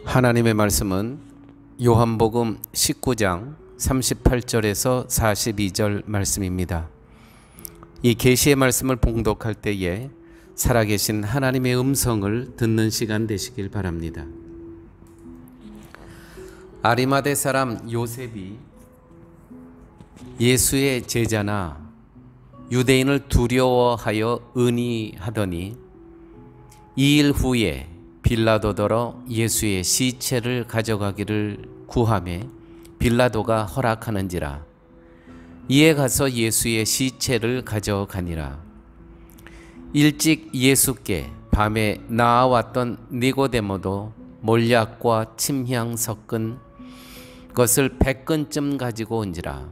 하나님의 말씀은 요한복음 19장 38절에서 42절 말씀입니다. 이 계시의 말씀을 봉독할 때에 살아계신 하나님의 음성을 듣는 시간 되시길 바랍니다. 아리마대 사람 요셉이 예수의 제자나 유대인을 두려워하여 의니하더니 2일 후에 빌라도더러 예수의 시체를 가져가기를 구하매 빌라도가 허락하는지라. 이에 가서 예수의 시체를 가져가니라. 일찍 예수께 밤에 나아왔던 니고데모도 몰약과 침향 섞은 것을 100근쯤 가지고 온지라.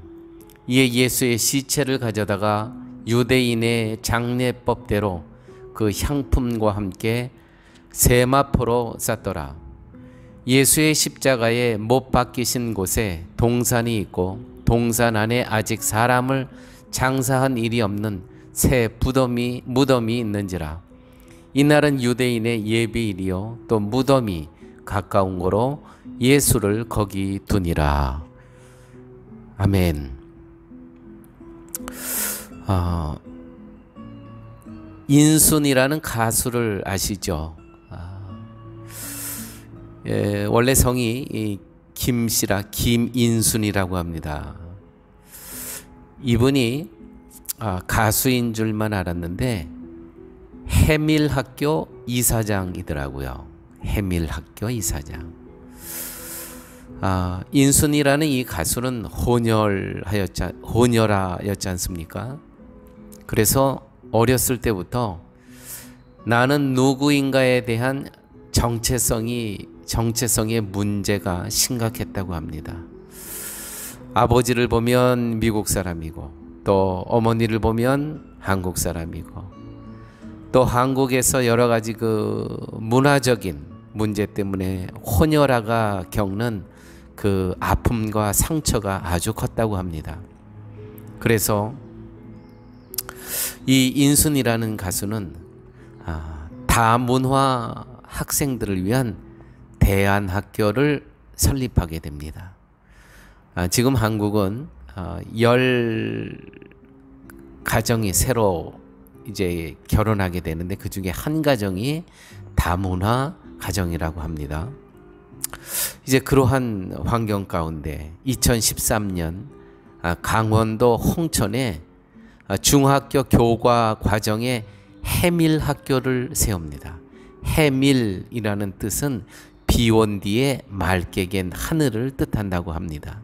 이에 예수의 시체를 가져다가 유대인의 장례법대로 그 향품과 함께 세마포로 쌌더라. 예수의 십자가에 못 박히신 곳에 동산이 있고 동산 안에 아직 사람을 장사한 일이 없는 새 무덤이 있는지라. 이날은 유대인의 예비일이요 또 무덤이 가까운 거로 예수를 거기 두니라. 아멘. 인순이라는 가수를 아시죠? 원래 성이 김씨라 김인순이라고 합니다. 이분이 가수인 줄만 알았는데 해밀학교 이사장이더라고요. 해밀학교 이사장. 인순이라는 이 가수는 혼혈아였지 않습니까? 그래서 어렸을 때부터 나는 누구인가에 대한 정체성의 문제가 심각했다고 합니다. 아버지를 보면 미국 사람이고 또 어머니를 보면 한국 사람이고 또 한국에서 여러 가지 그 문화적인 문제 때문에 혼혈아가 겪는 그 아픔과 상처가 아주 컸다고 합니다. 그래서 이 인순이라는 가수는 다문화 학생들을 위한 대안학교를 설립하게 됩니다. 지금 한국은 10가정이 새로 이제 결혼하게 되는데 그 중에 한 가정이 다문화 가정이라고 합니다. 이제 그러한 환경 가운데 2013년 강원도 홍천에 중학교 교과 과정에 해밀학교를 세웁니다. 해밀이라는 뜻은 비온 뒤에 맑게 갠 하늘을 뜻한다고 합니다.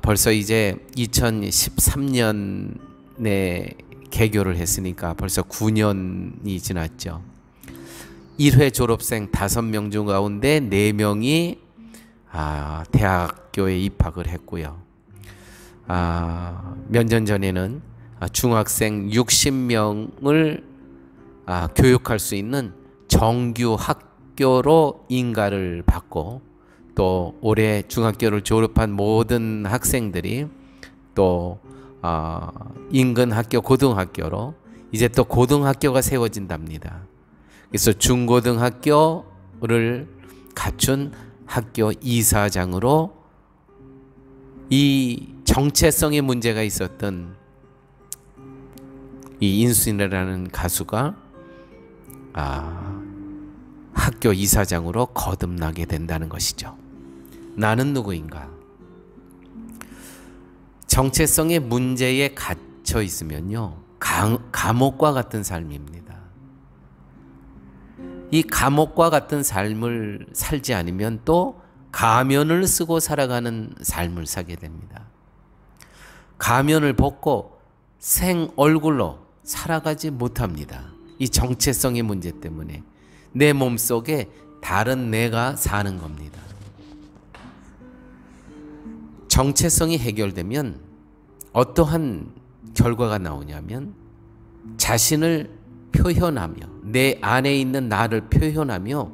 벌써 이제 2013년에 개교를 했으니까 벌써 9년이 지났죠. 1회 졸업생 5명 중 가운데 4명이 대학교에 입학을 했고요. 몇 년 전에는 중학생 60명을 교육할 수 있는 정규 학교로 인가를 받고 또 올해 중학교를 졸업한 모든 학생들이 또 인근 학교 고등학교로 이제 또 고등학교가 세워진답니다. 그래서 중고등학교를 갖춘 학교 이사장으로 이 정체성의 문제가 있었던 이 인순이라는 가수가 학교 이사장으로 거듭나게 된다는 것이죠. 나는 누구인가? 정체성의 문제에 갇혀 있으면요, 감옥과 같은 삶입니다. 이 감옥과 같은 삶을 살지 않으면 또 가면을 쓰고 살아가는 삶을 사게 됩니다. 가면을 벗고 생 얼굴로 살아가지 못합니다. 이 정체성의 문제 때문에 내 몸속에 다른 내가 사는 겁니다. 정체성이 해결되면 어떠한 결과가 나오냐면 자신을 표현하며 내 안에 있는 나를 표현하며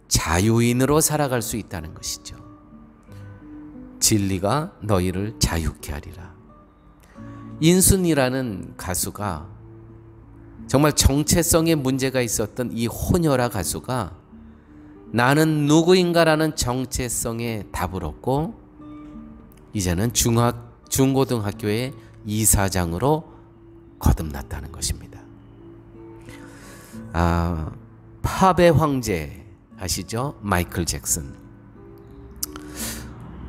자유인으로 살아갈 수 있다는 것이죠. 진리가 너희를 자유케 하리라. 인순이라는 가수가 정말 정체성에 문제가 있었던 이 혼혈아 가수가 나는 누구인가라는 정체성에 답을 얻고 이제는 중고등학교의 이사장으로 거듭났다는 것입니다. 팝의 황제 아시죠? 마이클 잭슨.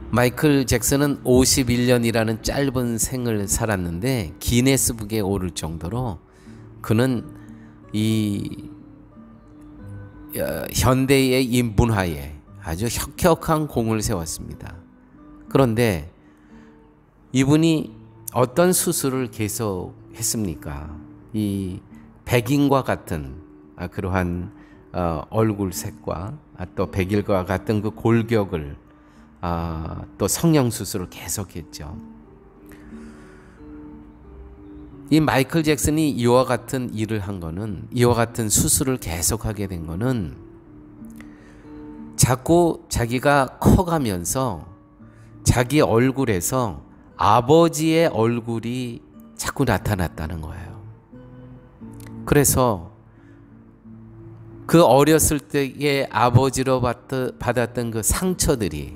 마이클 잭슨은 51년이라는 짧은 생을 살았는데 기네스북에 오를 정도로 그는 이 현대의 이 문화에 아주 혁혁한 공을 세웠습니다. 그런데 이분이 어떤 수술을 계속 했습니까? 이 백인과 같은 그러한 얼굴색과 또 백일과 같은 그 골격을 또 성형수술을 계속했죠. 이 마이클 잭슨이 이와 같은 일을 한 거는, 이와 같은 수술을 계속하게 된 거는 자꾸 자기가 커가면서 자기 얼굴에서 아버지의 얼굴이 자꾸 나타났다는 거예요. 그래서 그 어렸을 때의 아버지로 받았던 그 상처들이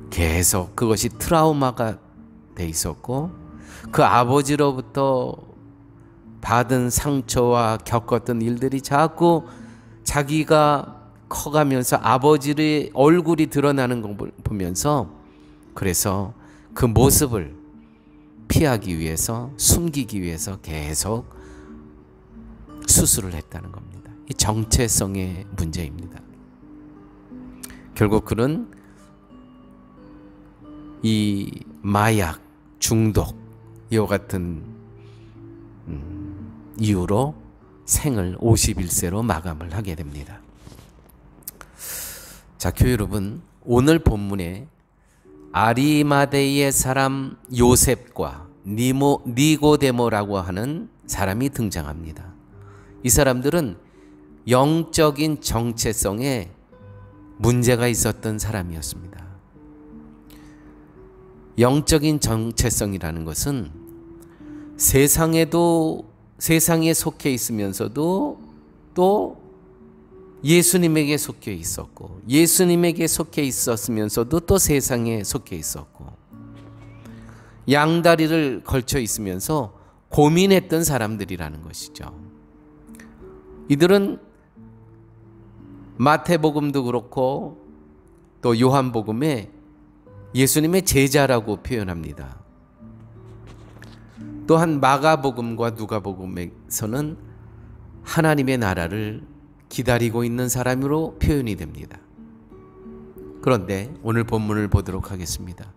계속 그것이 트라우마가 돼 있었고, 그 아버지로부터 받은 상처와 겪었던 일들이 자꾸 자기가 커가면서 아버지의 얼굴이 드러나는 걸 보면서, 그래서 그 모습을 피하기 위해서, 숨기기 위해서 계속 수술을 했다는 겁니다. 이 정체성의 문제입니다. 결국 그는 이 마약, 중독 이와 같은 이유로 생을 51세로 마감을 하게 됩니다. 자, 교회 여러분, 오늘 본문에 아리마대의 사람 요셉과 니고데모라고 하는 사람이 등장합니다. 이 사람들은 영적인 정체성에 문제가 있었던 사람이었습니다. 영적인 정체성이라는 것은 세상에 속해 있으면서도 또 예수님에게 속해 있었고, 예수님에게 속해 있었으면서도 또 세상에 속해 있었고, 양다리를 걸쳐 있으면서 고민했던 사람들이라는 것이죠. 이들은 마태복음도 그렇고 또 요한복음에 예수님의 제자라고 표현합니다. 또한 마가복음과 누가복음에서는 하나님의 나라를 기다리고 있는 사람으로 표현이 됩니다. 그런데 오늘 본문을 보도록 하겠습니다.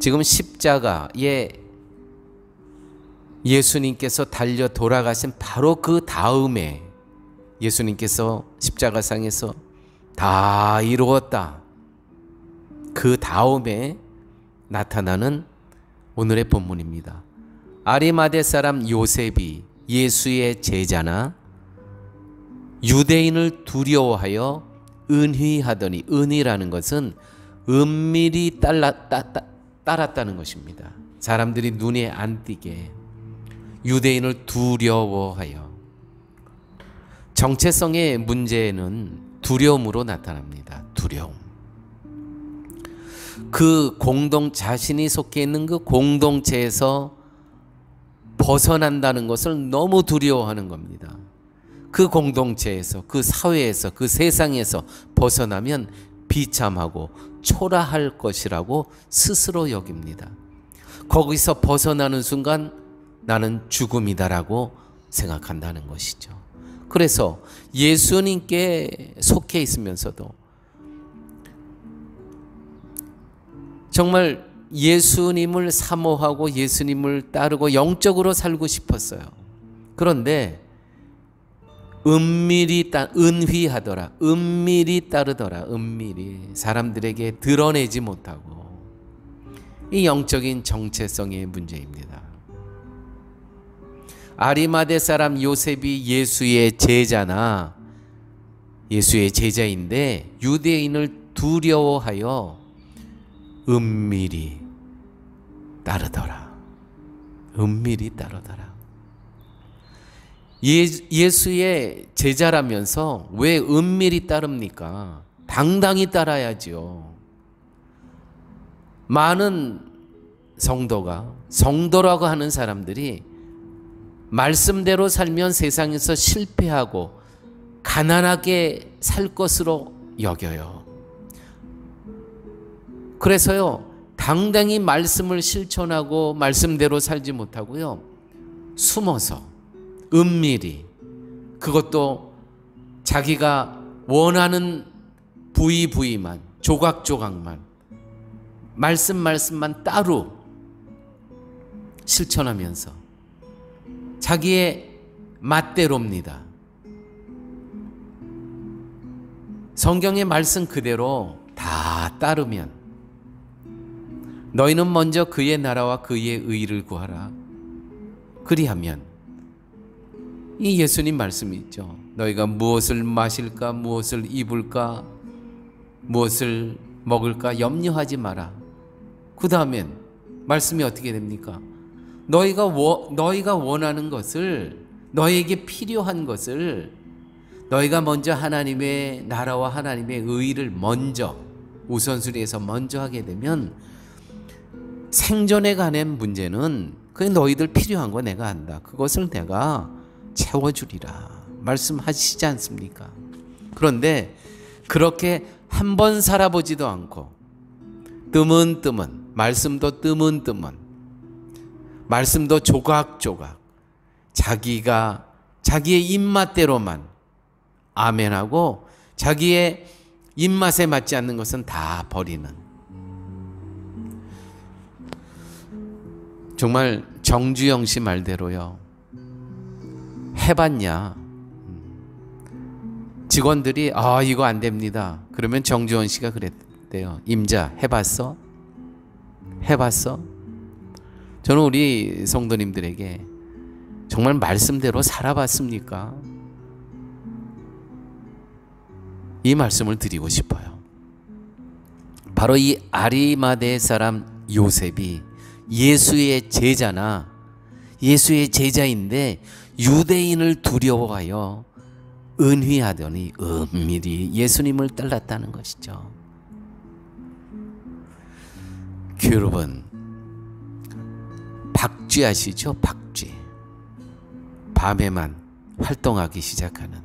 지금 십자가에 예수님께서 달려 돌아가신 바로 그 다음에 예수님께서 십자가상에서 다 이루었다, 그 다음에 나타나는 오늘의 본문입니다. 아리마대 사람 요셉이 예수의 제자나 유대인을 두려워하여 은휘하더니, 은휘라는 것은 은밀히 따랐다는 것입니다. 사람들이 눈에 안 띄게 유대인을 두려워하여. 정체성의 문제는 두려움으로 나타납니다. 두려움. 그 자신이 속해 있는 그 공동체에서 벗어난다는 것을 너무 두려워하는 겁니다. 그 공동체에서, 그 사회에서, 그 세상에서 벗어나면 비참하고 초라할 것이라고 스스로 여깁니다. 거기서 벗어나는 순간 나는 죽음이다라고 생각한다는 것이죠. 그래서 예수님께 속해 있으면서도 정말 예수님을 사모하고 예수님을 따르고 영적으로 살고 싶었어요. 그런데 은휘하더라, 은밀히 따르더라, 은밀히 사람들에게 드러내지 못하고, 이 영적인 정체성의 문제입니다. 아리마대 사람 요셉이 예수의 제자나 예수의 제자인데 유대인을 두려워하여 은밀히 따르더라. 은밀히 따르더라. 예수의 제자라면서 왜 은밀히 따릅니까? 당당히 따라야지요. 많은 성도라고 하는 사람들이 말씀대로 살면 세상에서 실패하고 가난하게 살 것으로 여겨요. 그래서요, 당당히 말씀을 실천하고 말씀대로 살지 못하고요, 숨어서 은밀히, 그것도 자기가 원하는 부위만, 조각조각만, 말씀만 따로 실천하면서 자기의 맛대로입니다. 성경의 말씀 그대로 다 따르면, 너희는 먼저 그의 나라와 그의 의를 구하라. 그리하면, 이 예수님 말씀이 있죠. 너희가 무엇을 마실까, 무엇을 입을까, 무엇을 먹을까 염려하지 마라. 그 다음엔 말씀이 어떻게 됩니까? 너희가 원하는 것을, 너희에게 필요한 것을, 너희가 먼저 하나님의 나라와 하나님의 의를 먼저 우선순위에서 먼저 하게 되면 생존에 관한 문제는 그게 너희들 필요한 거 내가 안다. 그것을 내가 채워주리라 말씀하시지 않습니까? 그런데 그렇게 한 번 살아보지도 않고 뜨문뜨문, 말씀도 뜨문뜨문, 말씀도 조각조각, 자기의 입맛대로만 아멘하고 자기의 입맛에 맞지 않는 것은 다 버리는, 정말 정주영 씨 말대로요, 해봤냐? 직원들이 이거 안 됩니다. 그러면 정주영 씨가 그랬대요. 임자, 해봤어? 저는 우리 성도님들에게 정말 말씀대로 살아봤습니까? 이 말씀을 드리고 싶어요. 바로 이 아리마대 사람 요셉이 예수의 제자인데 유대인을 두려워하여 은휘하더니 은밀히 예수님을 따랐다는 것이죠. 여러분, 박쥐 아시죠? 박쥐. 밤에만 활동하기 시작하는,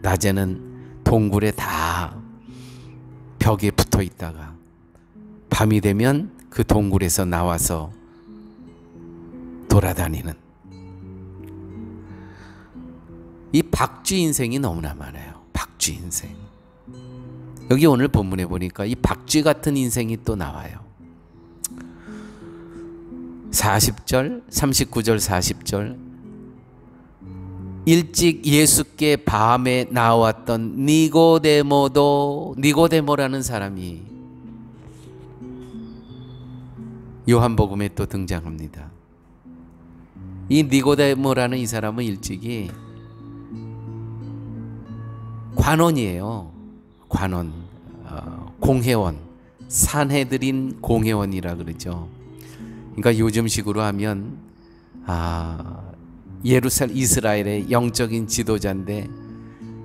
낮에는 동굴에 다 벽에 붙어 있다가 밤이 되면 그 동굴에서 나와서 돌아다니는 이 박쥐 인생이 너무나 많아요. 박쥐 인생. 여기 오늘 본문에 보니까 이 박쥐 같은 인생이 또 나와요. 40절, 39절, 40절. 일찍 예수께 밤에 나왔던 니고데모라는 사람이 요한복음에 또 등장합니다. 이 니고데모라는 이 사람은 일찍이 관원이에요. 관원, 공회원, 산헤드린 공회원이라 그러죠. 그러니까 요즘식으로 하면 이스라엘의 영적인 지도자인데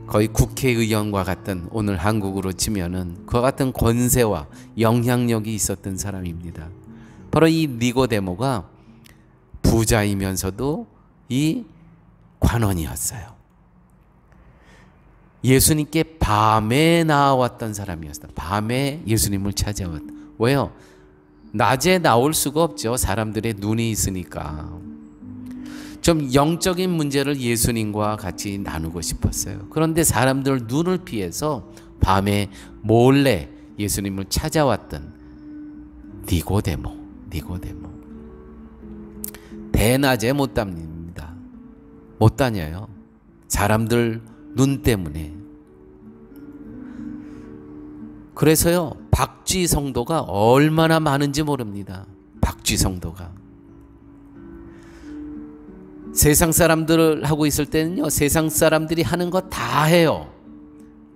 거의 국회의원과 같은, 오늘 한국으로 치면은 그와 같은 권세와 영향력이 있었던 사람입니다. 바로 이 니고데모가 부자이면서도 이 관원이었어요. 예수님께 밤에 나왔던 사람이었어요. 밤에 예수님을 찾아왔다. 왜요? 낮에 나올 수가 없죠. 사람들의 눈이 있으니까. 좀 영적인 문제를 예수님과 같이 나누고 싶었어요. 그런데 사람들 눈을 피해서 밤에 몰래 예수님을 찾아왔던 니고데모. 대낮에 못 다닙니다. 못 다녀요. 사람들 눈 때문에. 그래서요, 박쥐 성도가 얼마나 많은지 모릅니다. 박쥐 성도가. 세상 사람들 하고 있을 때는요, 세상 사람들이 하는 거 다 해요.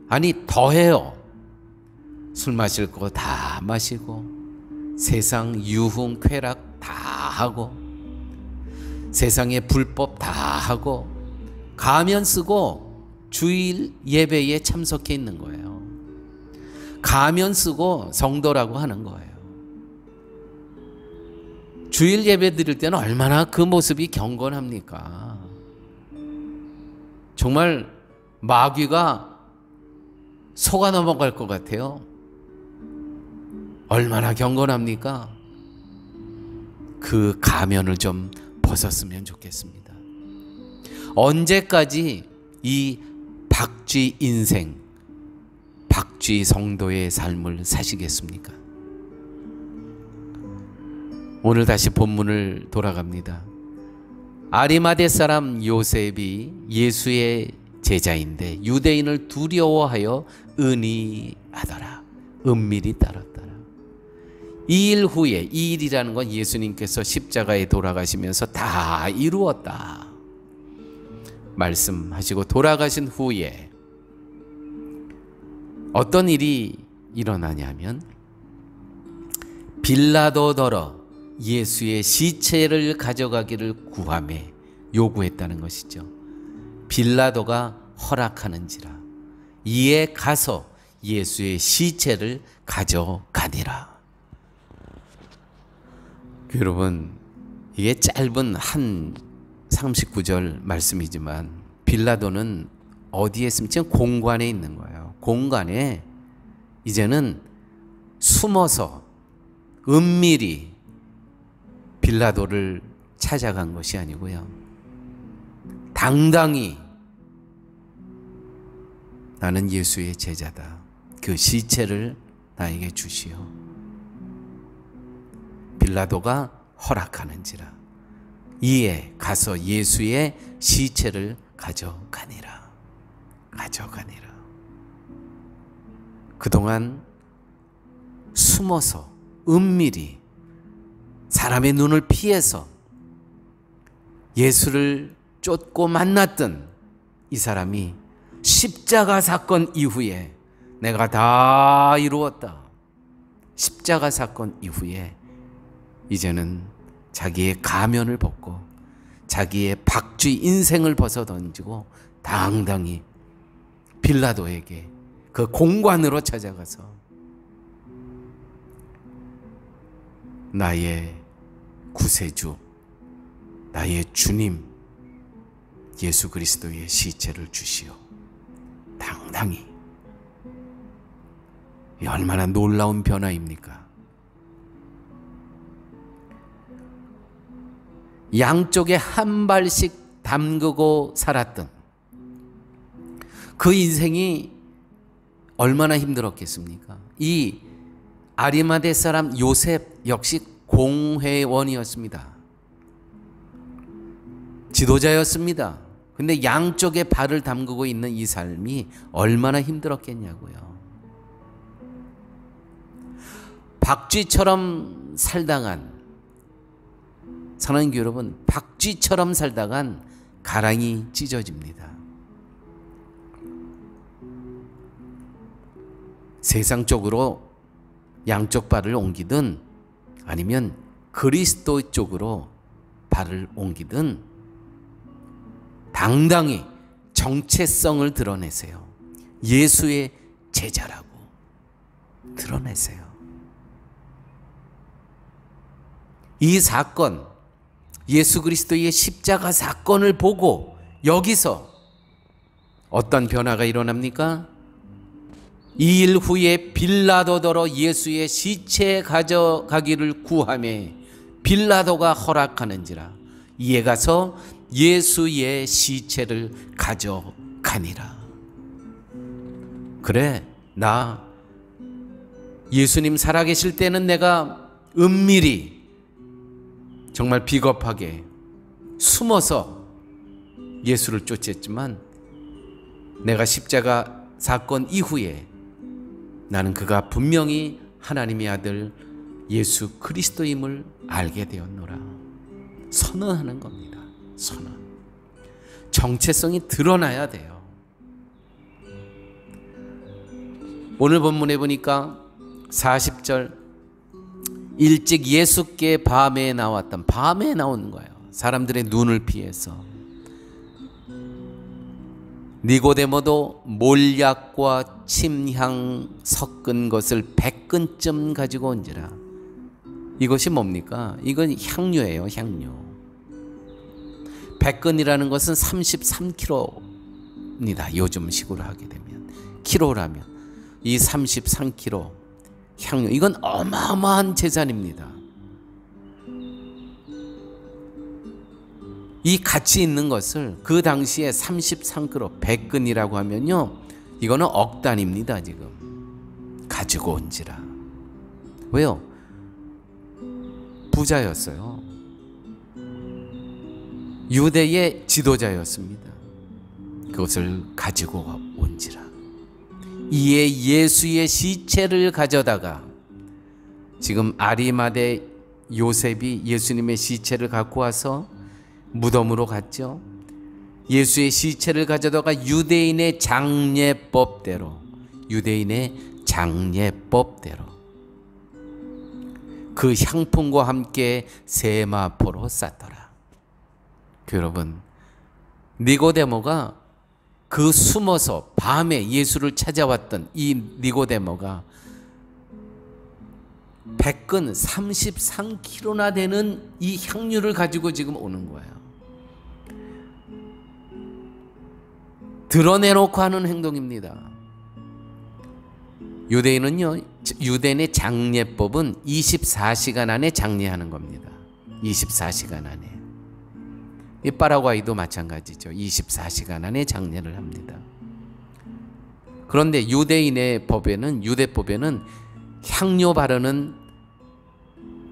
아니, 더 해요. 술 마실 거 다 마시고, 세상 유흥 쾌락 다 하고, 세상의 불법 다 하고, 가면 쓰고 주일 예배에 참석해 있는 거예요. 가면 쓰고 성도라고 하는 거예요. 주일 예배 드릴 때는 얼마나 그 모습이 경건합니까? 정말 마귀가 속아 넘어갈 것 같아요. 얼마나 경건합니까? 그 가면을 좀 벗었으면 좋겠습니다. 언제까지 이 박쥐 인생, 박쥐 성도의 삶을 사시겠습니까? 오늘 다시 본문을 돌아갑니다. 아리마대 사람 요셉이 예수의 제자인데 유대인을 두려워하여 은희하더라. 은밀히 따랐더라. 2일 후에, 2일이라는 건 예수님께서 십자가에 돌아가시면서 다 이루었다 말씀하시고 돌아가신 후에 어떤 일이 일어나냐면 빌라도더러 예수의 시체를 가져가기를 구하매 요구했다는 것이죠. 빌라도가 허락하는지라 이에 가서 예수의 시체를 가져가니라. 여러분, 이게 짧은 한 39절 말씀이지만 빌라도는 어디에 있으면 지금 공관에 있는 거예요. 공관에 이제는 숨어서 은밀히 빌라도를 찾아간 것이 아니고요. 당당히 나는 예수의 제자다. 그 시체를 나에게 주시오. 빌라도가 허락하는지라 이에 가서 예수의 시체를 가져가니라. 그동안 숨어서 은밀히 사람의 눈을 피해서 예수를 쫓고 만났던 이 사람이 십자가 사건 이후에 내가 다 이루었다. 십자가 사건 이후에 이제는 자기의 가면을 벗고 자기의 박쥐 인생을 벗어 던지고 당당히 빌라도에게 그 공관으로 찾아가서 나의 구세주, 나의 주님 예수 그리스도의 시체를 주시오. 당당히. 이 얼마나 놀라운 변화입니까? 양쪽에 한 발씩 담그고 살았던 그 인생이 얼마나 힘들었겠습니까? 이 아리마대 사람 요셉 역시 공회원이었습니다. 지도자였습니다. 근데 양쪽에 발을 담그고 있는 이 삶이 얼마나 힘들었겠냐고요. 박쥐처럼 살다간, 사랑하는 교회 여러분, 박쥐처럼 살다간 가랑이 찢어집니다. 세상 쪽으로 양쪽 발을 옮기든 아니면 그리스도 쪽으로 발을 옮기든 당당히 정체성을 드러내세요. 예수의 제자라고 드러내세요. 이 사건, 예수 그리스도의 십자가 사건을 보고 여기서 어떤 변화가 일어납니까? 2일 후에 빌라도더러 예수의 시체 가져가기를 구하매 빌라도가 허락하는지라 이에 가서 예수의 시체를 가져가니라. 그래, 나 예수님 살아계실 때는 내가 은밀히 정말 비겁하게 숨어서 예수를 쫓았지만 내가 십자가 사건 이후에 나는 그가 분명히 하나님의 아들 예수 그리스도임을 알게 되었노라. 선언하는 겁니다. 선언. 정체성이 드러나야 돼요. 오늘 본문에 보니까 40절 일찍 예수께 밤에 나왔던, 밤에 나오는 거예요. 사람들의 눈을 피해서 니고데모도 몰약과 침향 섞은 것을 100근쯤 가지고 온지라. 이것이 뭡니까? 이건 향료예요, 향료. 100근이라는 것은 33kg입니다. 요즘 식으로 하게 되면. 키로라면. 이 33kg 향료. 이건 어마어마한 재산입니다. 이 가치 있는 것을 그 당시에 33kg, 100근이라고 하면요, 이거는 억 단위입니다. 지금 가지고 온지라. 왜요? 부자였어요. 유대의 지도자였습니다. 그것을 가지고 온지라. 이에 예수의 시체를 가져다가, 지금 아리마대 요셉이 예수님의 시체를 갖고 와서 무덤으로 갔죠. 예수의 시체를 가져다가 유대인의 장례법대로 그 향품과 함께 세마포로 쌌더라. 여러분, 니고데모가 그 숨어서 밤에 예수를 찾아왔던 이 니고데모가 100근 33kg나 되는 이 향유를 가지고 지금 오는 거예요. 드러내놓고 하는 행동입니다. 유대인의 장례법은 24시간 안에 장례하는 겁니다. 24시간 안에. 이 파라과이도 마찬가지죠. 24시간 안에 장례를 합니다. 그런데 유대법에는 향료 바르는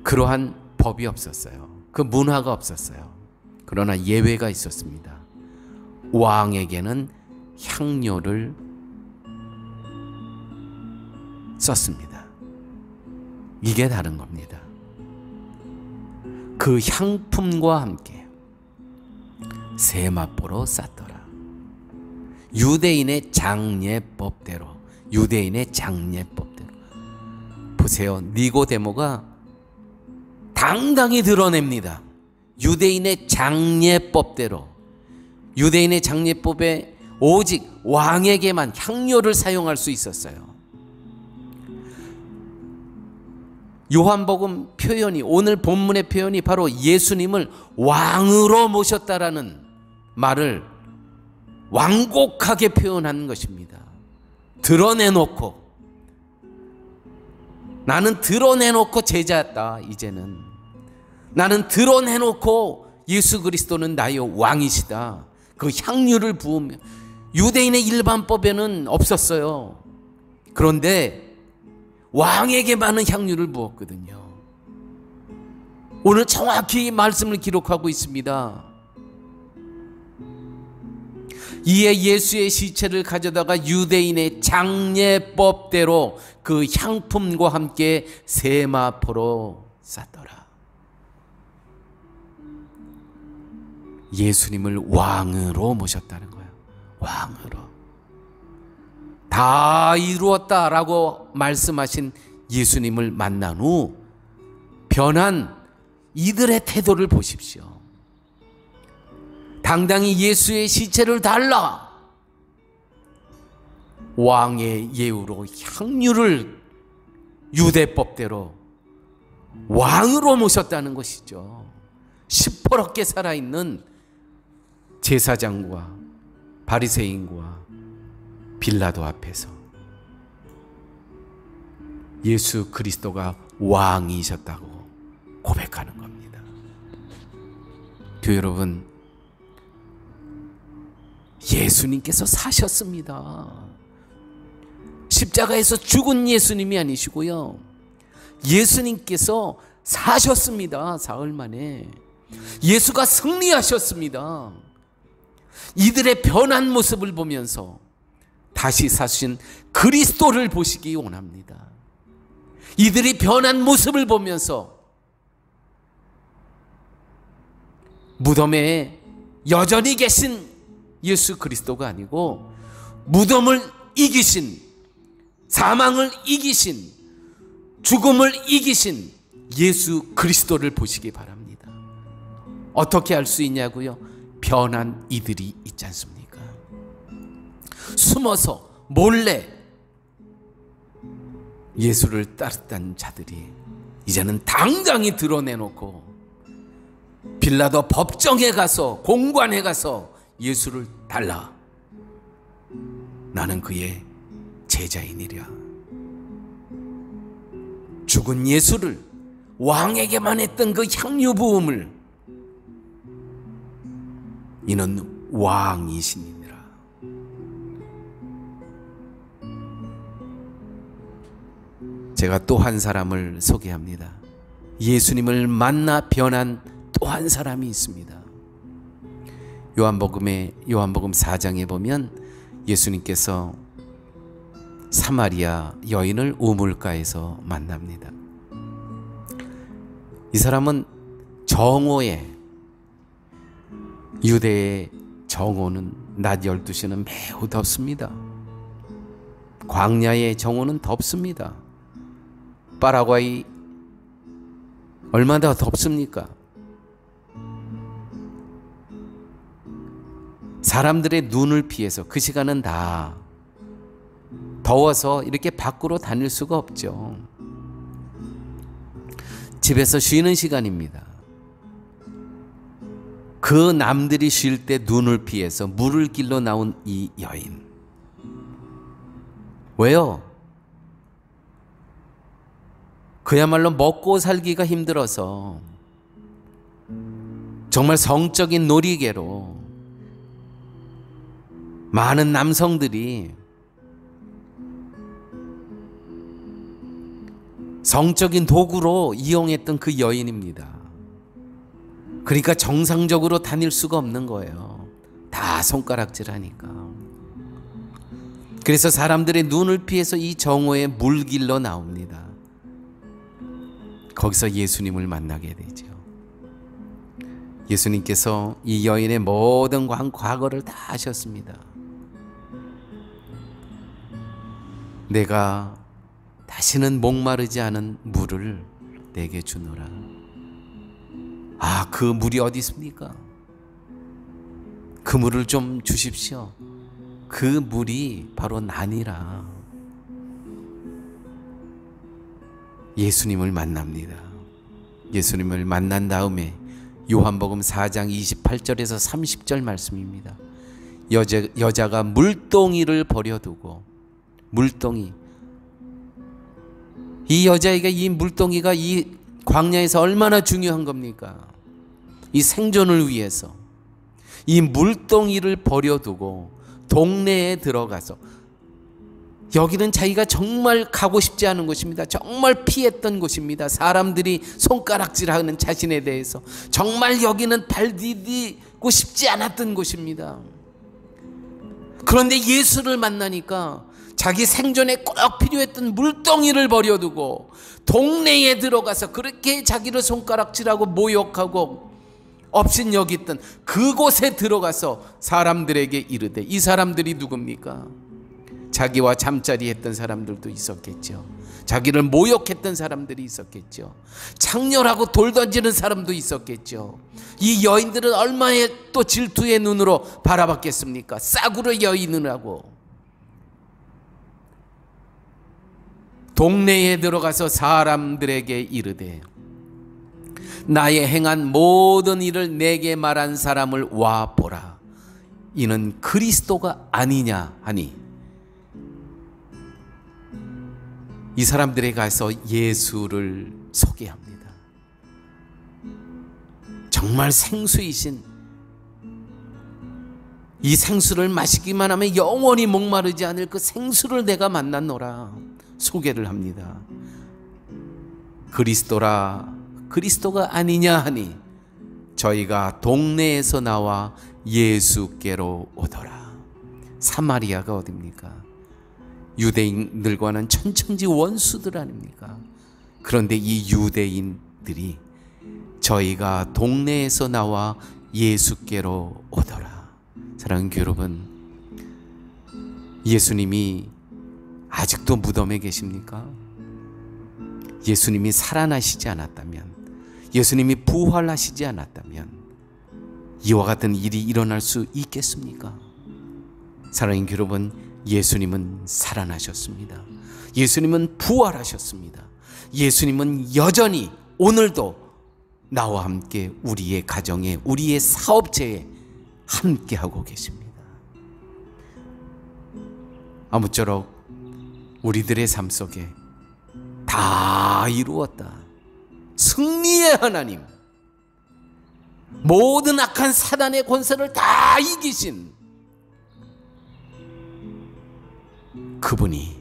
그러한 법이 없었어요. 그 문화가 없었어요. 그러나 예외가 있었습니다. 왕에게는 향료를 썼습니다. 이게 다른 겁니다. 그 향품과 함께 세마포로 쌌더라. 유대인의 장례법대로. 보세요. 니고데모가 당당히 드러냅니다. 유대인의 장례법대로. 유대인의 장례법에 오직 왕에게만 향료를 사용할 수 있었어요. 요한복음 표현이, 오늘 본문의 표현이 바로 예수님을 왕으로 모셨다라는 말을 완곡하게 표현한 것입니다. 드러내놓고, 나는 드러내놓고 제자였다. 이제는 나는 드러내놓고 예수 그리스도는 나의 왕이시다. 그 향유를 부으며. 유대인의 일반법에는 없었어요. 그런데 왕에게 많은 향유를 부었거든요. 오늘 정확히 이 말씀을 기록하고 있습니다. 이에 예수의 시체를 가져다가 유대인의 장례법대로 그 향품과 함께 세마포로 쌌더라. 예수님을 왕으로 모셨다는 거예요. 왕으로. 다 이루었다라고 말씀하신 예수님을 만난 후 변한 이들의 태도를 보십시오. 당당히 예수의 시체를 달라 왕의 예우로 향유를 유대법대로 왕으로 모셨다는 것이죠. 시퍼렇게 살아있는 제사장과 바리새인과 빌라도 앞에서 예수 그리스도가 왕이셨다고 고백하는 겁니다. 교회 여러분, 예수님께서 사셨습니다. 십자가에서 죽은 예수님이 아니시고요, 예수님께서 사셨습니다. 사흘 만에 예수가 승리하셨습니다. 이들의 변한 모습을 보면서 다시 사신 그리스도를 보시기 원합니다. 이들이 변한 모습을 보면서 무덤에 여전히 계신 예수 그리스도가 아니고 무덤을 이기신, 사망을 이기신, 죽음을 이기신 예수 그리스도를 보시기 바랍니다. 어떻게 알 수 있냐고요? 변한 이들이 있지 않습니까? 숨어서 몰래 예수를 따랐던 자들이 이제는 당당히 드러내놓고 빌라도 법정에 가서, 공관에 가서 예수를 달라, 나는 그의 제자이니라. 죽은 예수를, 왕에게만 했던 그 향유 부음을 이는 왕이시니라. 제가 또 한 사람을 소개합니다. 예수님을 만나 변한 또 한 사람이 있습니다. 요한복음 4장에 보면 예수님께서 사마리아 여인을 우물가에서 만납니다. 이 사람은 정오에, 유대의 정오는 낮 12시는 매우 덥습니다. 광야의 정오는 덥습니다. 파라과이 얼마나 덥습니까? 사람들의 눈을 피해서 그 시간은 다 더워서 이렇게 밖으로 다닐 수가 없죠. 집에서 쉬는 시간입니다. 그 남들이 쉴 때 눈을 피해서 물을 길러 나온 이 여인. 왜요? 그야말로 먹고 살기가 힘들어서 정말 성적인 놀이개로 많은 남성들이 성적인 도구로 이용했던 그 여인입니다. 그러니까 정상적으로 다닐 수가 없는 거예요. 다 손가락질하니까. 그래서 사람들의 눈을 피해서 이 정오에 물길로 나옵니다. 거기서 예수님을 만나게 되죠. 예수님께서 이 여인의 모든 과거를 다 아셨습니다. 내가 다시는 목마르지 않은 물을 내게 주노라. 아, 그 물이 어디 있습니까? 그 물을 좀 주십시오. 그 물이 바로 나니라. 예수님을 만납니다. 예수님을 만난 다음에 요한복음 4장 28절에서 30절 말씀입니다. 여자가 물동이를 버려두고, 물동이, 이 여자에게 이 물동이가 이 광야에서 얼마나 중요한 겁니까? 이 생존을 위해서 이 물동이를 버려두고 동네에 들어가서, 여기는 자기가 정말 가고 싶지 않은 곳입니다. 정말 피했던 곳입니다. 사람들이 손가락질하는 자신에 대해서 정말 여기는 발 디디고 싶지 않았던 곳입니다. 그런데 예수를 만나니까 자기 생존에 꼭 필요했던 물동이를 버려두고 동네에 들어가서 그렇게 자기를 손가락질하고 모욕하고 업신여겼던 그곳에 들어가서 사람들에게 이르되, 이 사람들이 누굽니까? 자기와 잠자리 했던 사람들도 있었겠죠. 자기를 모욕했던 사람들이 있었겠죠. 창렬하고 돌 던지는 사람도 있었겠죠. 이 여인들은 얼마의 또 질투의 눈으로 바라봤겠습니까? 싸구려 여인이라고. 동네에 들어가서 사람들에게 이르되, 나의 행한 모든 일을 내게 말한 사람을 와 보라. 이는 그리스도가 아니냐 하니, 이 사람들에 가서 예수를 소개합니다. 정말 생수이신, 이 생수를 마시기만 하면 영원히 목마르지 않을 그 생수를 내가 만났노라 소개를 합니다. 그리스도라, 그리스도가 아니냐 하니 저희가 동네에서 나와 예수께로 오더라. 사마리아가 어딥니까? 유대인들과는 천천지 원수들 아닙니까? 그런데 이 유대인들이 저희가 동네에서 나와 예수께로 오더라. 사랑하는 여러분, 예수님이 아직도 무덤에 계십니까? 예수님이 살아나시지 않았다면, 예수님이 부활하시지 않았다면 이와 같은 일이 일어날 수 있겠습니까? 사랑하는 여러분, 예수님은 살아나셨습니다. 예수님은 부활하셨습니다. 예수님은 여전히 오늘도 나와 함께 우리의 가정에, 우리의 사업체에 함께하고 계십니다. 아무쪼록 우리들의 삶 속에 다 이루었다, 승리의 하나님, 모든 악한 사단의 권세를 다 이기신 그분이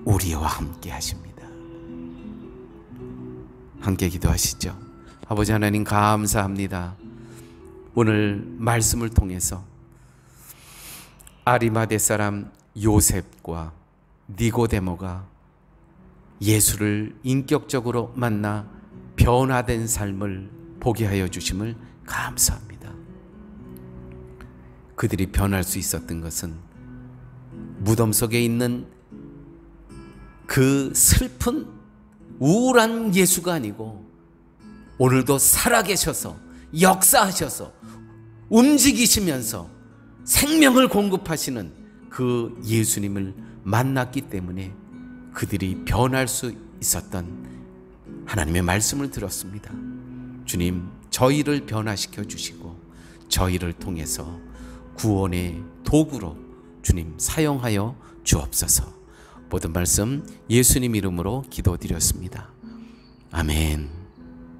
우리와 함께 하십니다. 함께 기도하시죠. 아버지 하나님, 감사합니다. 오늘 말씀을 통해서 아리마대 사람 요셉과 니고데모가 예수를 인격적으로 만나 변화된 삶을 보게 하여 주심을 감사합니다. 그들이 변할 수 있었던 것은 무덤 속에 있는 그 슬픈 우울한 예수가 아니고 오늘도 살아계셔서 역사하셔서 움직이시면서 생명을 공급하시는 그 예수님을 만났기 때문에 그들이 변할 수 있었던 하나님의 말씀을 들었습니다. 주님, 저희를 변화시켜 주시고 저희를 통해서 구원의 도구로 주님 사용하여 주옵소서. 모든 말씀 예수님 이름으로 기도드렸습니다. 아멘.